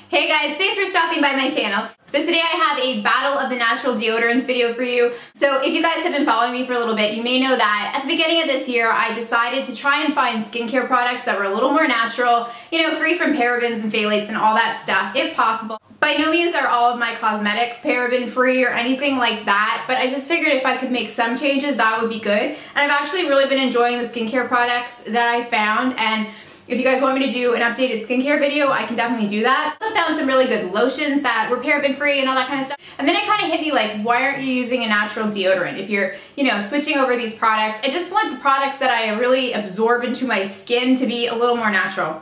Hey guys, thanks for stopping by my channel. So today I have a Battle of the Natural Deodorants video for you. So if you guys have been following me for a little bit, you may know that at the beginning of this year, I decided to try and find skincare products that were a little more natural, you know, free from parabens and phthalates and all that stuff, if possible. By no means are all of my cosmetics paraben free or anything like that, but I just figured if I could make some changes, that would be good. And I've actually really been enjoying the skincare products that I found, and if you guys want me to do an updated skincare video, I can definitely do that. I found some really good lotions that were paraben free and all that kind of stuff. And then it kind of hit me like, why aren't you using a natural deodorant? If you're, you know, switching over these products, I just want the products that I really absorb into my skin to be a little more natural.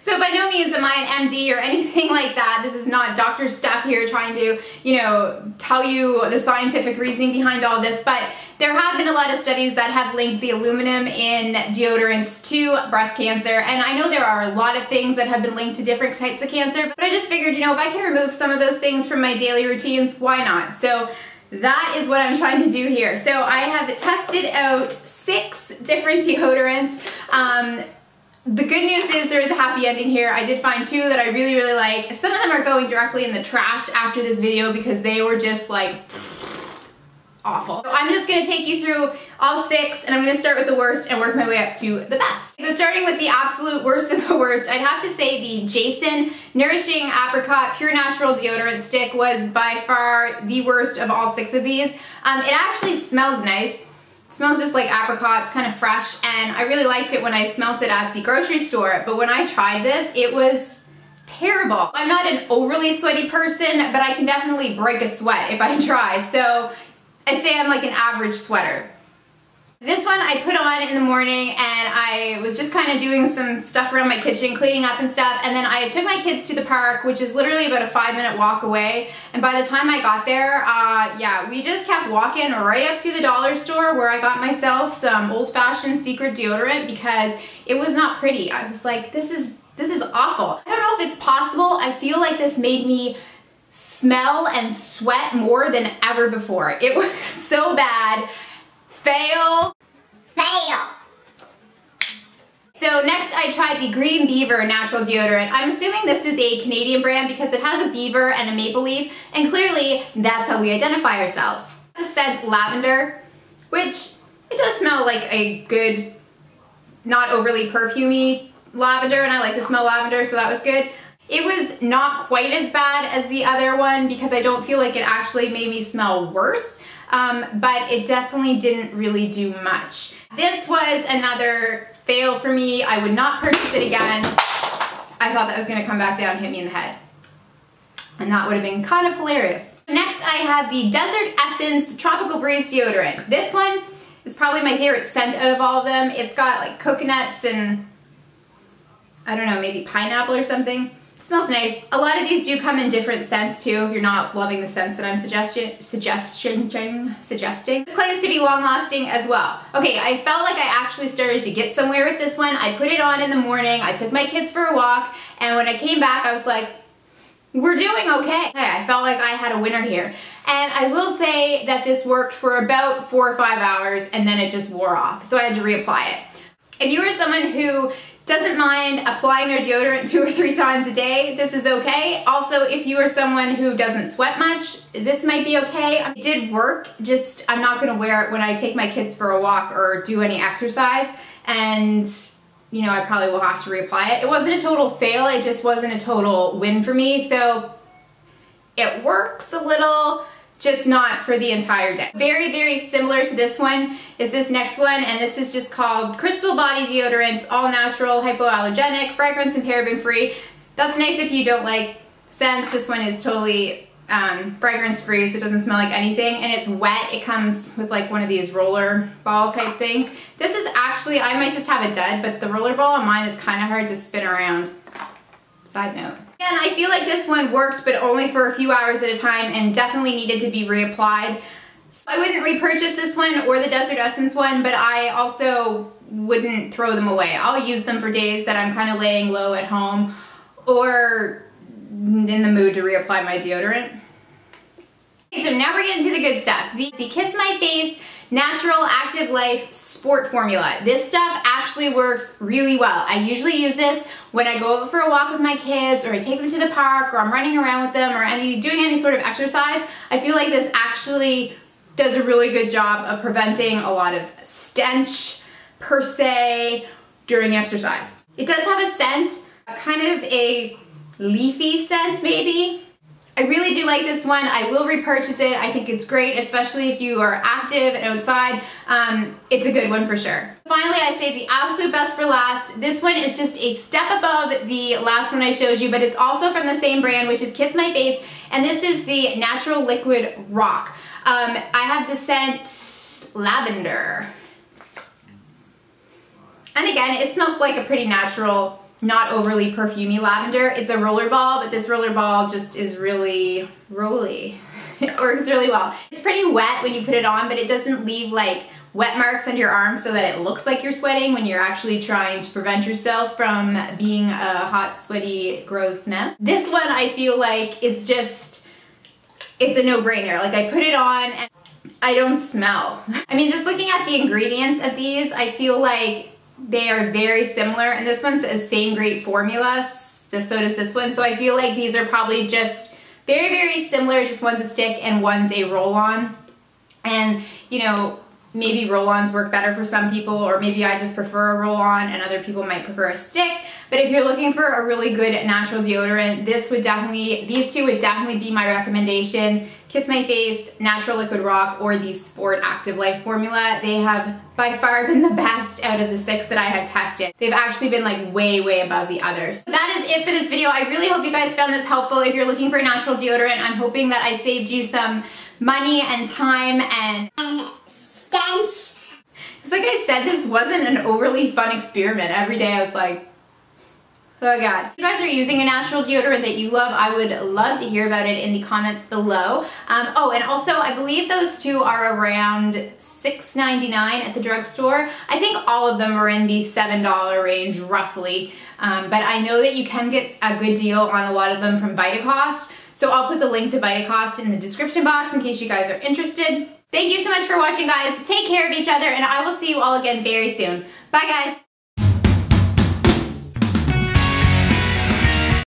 So by no means am I an MD or anything like that. This is not doctor stuff here trying to, you know, tell you the scientific reasoning behind all this, but there have been a lot of studies that have linked the aluminum in deodorants to breast cancer, and I know there are a lot of things that have been linked to different types of cancer, but I just figured, you know, if I can remove some of those things from my daily routines, why not? So that is what I'm trying to do here. So I have tested out 6 different deodorants. The good news is there is a happy ending here. I did find 2 that I really, really like. Some of them are going directly in the trash after this video because they were just like awful. So I'm just gonna take you through all 6 and I'm gonna start with the worst and work my way up to the best. So starting with the absolute worst of the worst, I'd have to say the Jason Nourishing Apricot Pure Natural Deodorant Stick was by far the worst of all 6 of these. It actually smells nice. Smells just like apricot, it's kind of fresh, and I really liked it when I smelt it at the grocery store, but when I tried this, it was terrible. I'm not an overly sweaty person, but I can definitely break a sweat if I try, so I'd say I'm like an average sweater. This one I put on in the morning and I was just kind of doing some stuff around my kitchen, cleaning up and stuff, and then I took my kids to the park, which is literally about a 5-minute walk away, and by the time I got there, yeah, we just kept walking right up to the dollar store where I got myself some old-fashioned secret deodorant because it was not pretty. I was like, this is awful. I don't know if it's possible. I feel like this made me smell and sweat more than ever before. It was so bad. Fail. Fail. So next I tried the Green Beaver Natural Deodorant. I'm assuming this is a Canadian brand because it has a beaver and a maple leaf, and clearly that's how we identify ourselves. The scent lavender, which it does smell like a good, not overly perfumey lavender, and I like the smell of lavender, so that was good. It was not quite as bad as the other one because I don't feel like it actually made me smell worse. But it definitely didn't really do much. This was another fail for me. I would not purchase it again. I thought that was gonna come back down and hit me in the head. And that would have been kind of hilarious. Next I have the Desert Essence Tropical Breeze Deodorant. This one is probably my favorite scent out of all of them. It's got like coconuts and I don't know, maybe pineapple or something. Smells nice. A lot of these do come in different scents too if you're not loving the scents that I'm suggesting. This claims to be long lasting as well. Okay, I felt like I actually started to get somewhere with this one. I put it on in the morning, I took my kids for a walk, and when I came back I was like, we're doing okay. I felt like I had a winner here. And I will say that this worked for about 4 or 5 hours and then it just wore off, so I had to reapply it. If you are someone who doesn't mind applying their deodorant 2 or 3 times a day, this is okay. Also, if you are someone who doesn't sweat much, this might be okay. It did work, just I'm not gonna wear it when I take my kids for a walk or do any exercise, and you know, I probably will have to reapply it. It wasn't a total fail, it just wasn't a total win for me, so it works a little, just not for the entire day. Very, very similar to this one is this next one, and this is just called Crystal Body Deodorants, all natural, hypoallergenic, fragrance and paraben free. That's nice if you don't like scents. This one is totally fragrance free, so it doesn't smell like anything, and it's wet. It comes with like one of these roller ball type things. This is actually, I might just have it dud, but the roller ball on mine is kind of hard to spin around. Side note. Again, I feel like this one worked, but only for a few hours at a time and definitely needed to be reapplied. So I wouldn't repurchase this one or the Desert Essence one, but I also wouldn't throw them away. I'll use them for days that I'm kind of laying low at home or in the mood to reapply my deodorant. Okay, so now we're getting to the good stuff. The Kiss My Face Natural Active Life Sport Formula. This stuff actually works really well. I usually use this when I go out for a walk with my kids, or I take them to the park, or I'm running around with them, or doing any sort of exercise. I feel like this actually does a really good job of preventing a lot of stench per se during exercise. It does have a scent, kind of a leafy scent maybe. I really do like this one. I will repurchase it. I think it's great, especially if you are active and outside. It's a good one for sure. Finally, I saved the absolute best for last. This one is just a step above the last one I showed you, but it's also from the same brand, which is Kiss My Face, and this is the Natural Liquid Rock. I have the scent Lavender. And again, it smells like a pretty natural, not overly perfumey lavender. It's a roller ball, but this roller ball just is really rolly. It works really well. It's pretty wet when you put it on, but it doesn't leave like wet marks under your arms so that it looks like you're sweating when you're actually trying to prevent yourself from being a hot, sweaty, gross mess. This one I feel like is just, it's a no-brainer. Like I put it on and I don't smell. I mean, just looking at the ingredients of these, I feel like they are very similar, and this one says same great formula, so does this one. So I feel like these are probably just very, very similar, just one's a stick and one's a roll-on. And you know, maybe roll-ons work better for some people, or maybe I just prefer a roll-on and other people might prefer a stick. But if you're looking for a really good natural deodorant, these two would definitely be my recommendation. Kiss My Face, Natural Liquid Rock, or the Sport Active Life formula. They have by far been the best out of the 6 that I have tested. They've actually been like way, way above the others. So that is it for this video. I really hope you guys found this helpful. If you're looking for a natural deodorant, I'm hoping that I saved you some money and time and stench. It's like I said, this wasn't an overly fun experiment. Every day I was like, oh God. If you guys are using a natural deodorant that you love, I would love to hear about it in the comments below. Oh, and also I believe those two are around $6.99 at the drugstore. I think all of them are in the $7 range roughly, but I know that you can get a good deal on a lot of them from Vitacost. So I'll put the link to Vitacost in the description box in case you guys are interested. Thank you so much for watching, guys. Take care of each other, and I will see you all again very soon. Bye, guys.